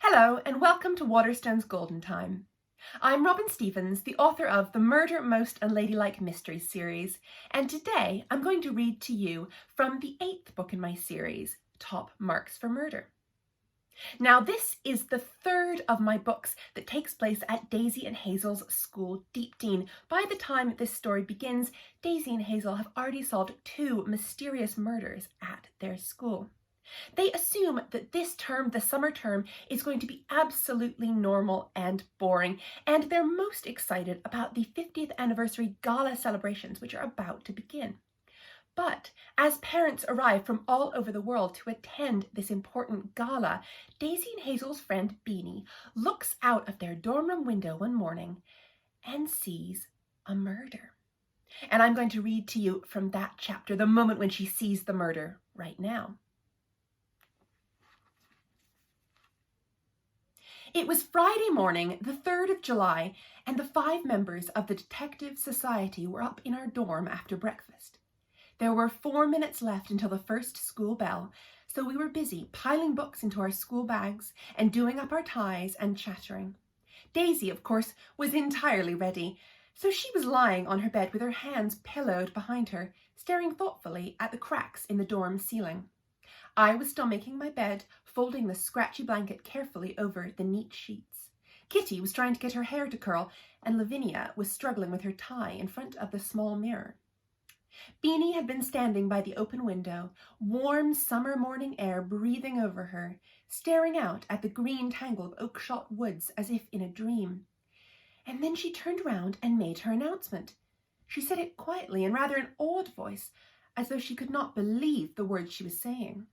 Hello and welcome to Waterstones Golden Time. I'm Robin Stephens, the author of the Murder, Most Unladylike Mysteries series, and today I'm going to read to you from the 8th book in my series, Top Marks for Murder. Now this is the third of my books that takes place at Daisy and Hazel's school, Deepdean. By the time this story begins, Daisy and Hazel have already solved 2 mysterious murders at their school. They assume that this term, the summer term, is going to be absolutely normal and boring, and they're most excited about the 50th anniversary gala celebrations, which are about to begin. But as parents arrive from all over the world to attend this important gala, Daisy and Hazel's friend Beanie looks out of their dorm room window one morning and sees a murder. And I'm going to read to you from that chapter, the moment when she sees the murder, right now. It was Friday morning, the 3rd of July, and the 5 members of the Detective Society were up in our dorm after breakfast. There were 4 minutes left until the first school bell, so we were busy piling books into our school bags and doing up our ties and chattering. Daisy, of course, was entirely ready, so she was lying on her bed with her hands pillowed behind her, staring thoughtfully at the cracks in the dorm ceiling. I was still making my bed, folding the scratchy blanket carefully over the neat sheets. Kitty was trying to get her hair to curl, and Lavinia was struggling with her tie in front of the small mirror. Beanie had been standing by the open window, warm summer morning air breathing over her, staring out at the green tangle of oak-shot woods as if in a dream. And then she turned round and made her announcement. She said it quietly in rather an awed voice, as though she could not believe the words she was saying.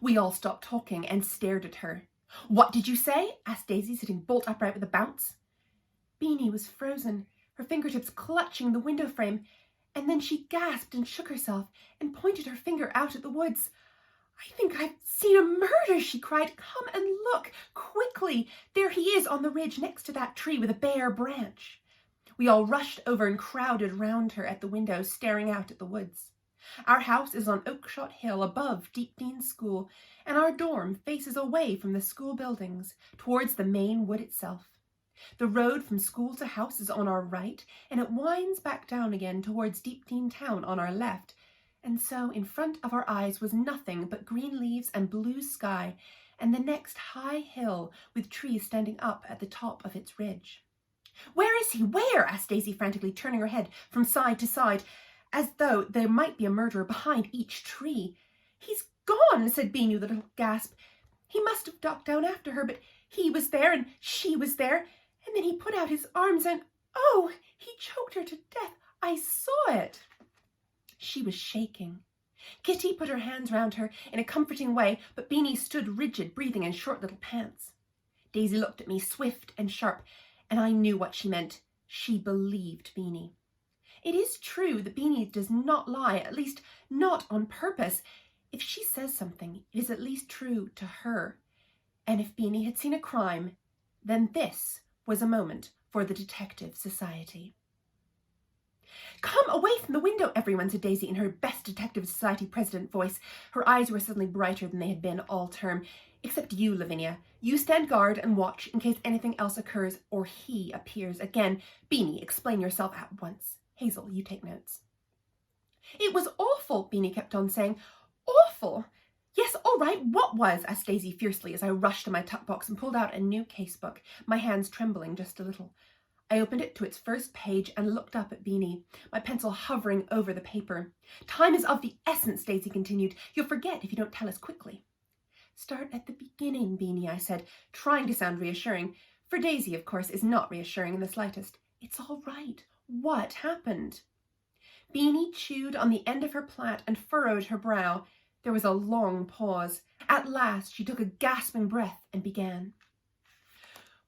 We all stopped talking and stared at her. "What did you say?" asked Daisy, sitting bolt upright with a bounce. Beanie was frozen, her fingertips clutching the window frame, and then she gasped and shook herself and pointed her finger out at the woods. "I think I've seen a murder," she cried. "Come and look, quickly. There he is on the ridge next to that tree with a bare branch." We all rushed over and crowded round her at the window, staring out at the woods. Our house is on Oakshot Hill above Deepdean School, and our dorm faces away from the school buildings, towards the main wood itself. The road from school to house is on our right, and it winds back down again towards Deepdean town on our left, and so in front of our eyes was nothing but green leaves and blue sky, and the next high hill with trees standing up at the top of its ridge. "Where is he? Where?" asked Daisy frantically, turning her head from side to side, as though there might be a murderer behind each tree. "He's gone," said Beanie with a little gasp. "He must have ducked down after her, but he was there and she was there, and then he put out his arms and, oh, he choked her to death. I saw it." She was shaking. Kitty put her hands round her in a comforting way, but Beanie stood rigid, breathing in short little pants. Daisy looked at me, swift and sharp, and I knew what she meant. She believed Beanie. It is true that Beanie does not lie, at least not on purpose. If she says something, it is at least true to her. And if Beanie had seen a crime, then this was a moment for the Detective Society. "Come away from the window, everyone," said Daisy in her best Detective Society president voice. Her eyes were suddenly brighter than they had been all term. "Except you, Lavinia. You stand guard and watch in case anything else occurs or he appears again. Beanie, explain yourself at once. Hazel, you take notes." "It was awful," Beanie kept on saying. "Awful." "Yes, all right, what was?" asked Daisy fiercely as I rushed to my tuck box and pulled out a new casebook, my hands trembling just a little. I opened it to its first page and looked up at Beanie, my pencil hovering over the paper. "Time is of the essence," Daisy continued. "You'll forget if you don't tell us quickly." "Start at the beginning, Beanie," I said, trying to sound reassuring, for Daisy, of course, is not reassuring in the slightest. "It's all right. What happened?" Beanie chewed on the end of her plait and furrowed her brow. There was a long pause. At last she took a gasping breath and began.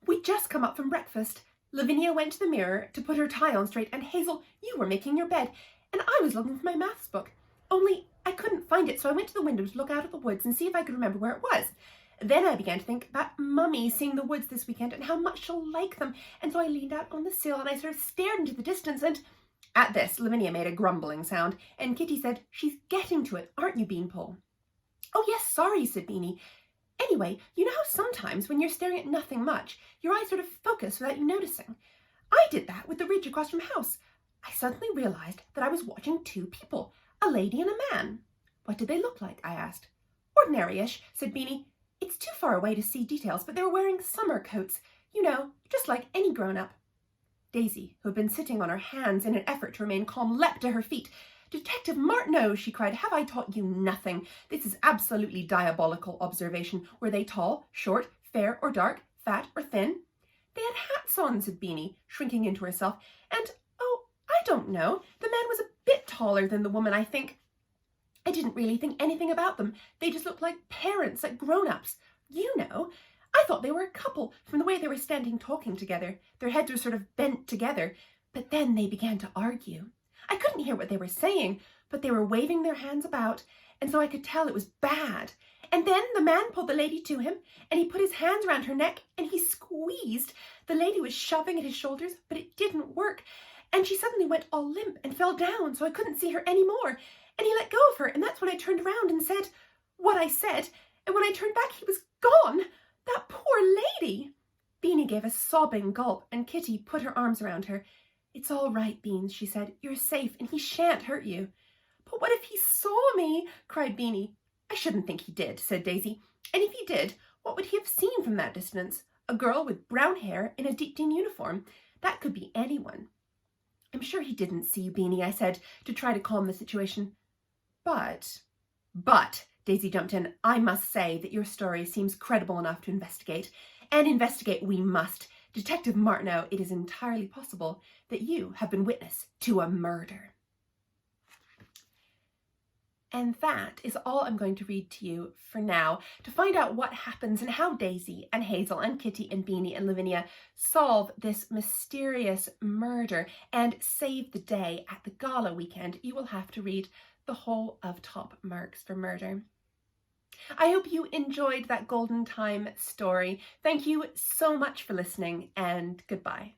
"We'd just come up from breakfast. Lavinia went to the mirror to put her tie on straight, and Hazel, you were making your bed, and I was looking for my maths book. Only I couldn't find it, so I went to the window to look out at the woods and see if I could remember where it was. Then I began to think about Mummy seeing the woods this weekend and how much she'll like them, and so I leaned out on the sill and I sort of stared into the distance and—" At this, Lavinia made a grumbling sound, and Kitty said, "She's getting to it, aren't you, Beanpole?" "Oh yes, sorry," said Beanie. Anyway, you know how sometimes when you're staring at nothing much, your eyes sort of focus without you noticing? I did that with the ridge across from house. I suddenly realized that I was watching two people, a lady and a man. What did they look like? I asked. Ordinary-ish, said Beanie. It's too far away to see details, but they were wearing summer coats, you know, just like any grown-up. Daisy, who had been sitting on her hands in an effort to remain calm, leapt to her feet. Detective Martineau, she cried, have I taught you nothing? This is absolutely diabolical observation. Were they tall, short, fair or dark, fat or thin? They had hats on, said Beanie, shrinking into herself, and, oh, I don't know, the man was a bit taller than the woman, I think. I didn't really think anything about them. They just looked like parents, like grown-ups. You know, I thought they were a couple from the way they were standing talking together. Their heads were sort of bent together, but then they began to argue. I couldn't hear what they were saying, but they were waving their hands about, and so I could tell it was bad. And then the man pulled the lady to him, and he put his hands around her neck, and he squeezed. The lady was shoving at his shoulders, but it didn't work, and she suddenly went all limp and fell down, so I couldn't see her anymore. And he let go of her, and that's when I turned around and said what I said, and when I turned back, he was gone. That poor lady. Beanie gave a sobbing gulp, and Kitty put her arms around her. It's all right, Beans, she said. You're safe, and he shan't hurt you. But what if he saw me? Cried Beanie. I shouldn't think he did, said Daisy. And if he did, what would he have seen from that distance? A girl with brown hair in a Deepdene uniform. That could be anyone. I'm sure he didn't see you, Beanie, I said, to try to calm the situation. But, Daisy jumped in, I must say that your story seems credible enough to investigate, and investigate we must. Detective Martineau, it is entirely possible that you have been witness to a murder. And that is all I'm going to read to you for now. To find out what happens and how Daisy and Hazel and Kitty and Beanie and Lavinia solve this mysterious murder and save the day at the gala weekend, you will have to read the whole of Top Marks for Murder. I hope you enjoyed that Golden Time story. Thank you so much for listening, and goodbye.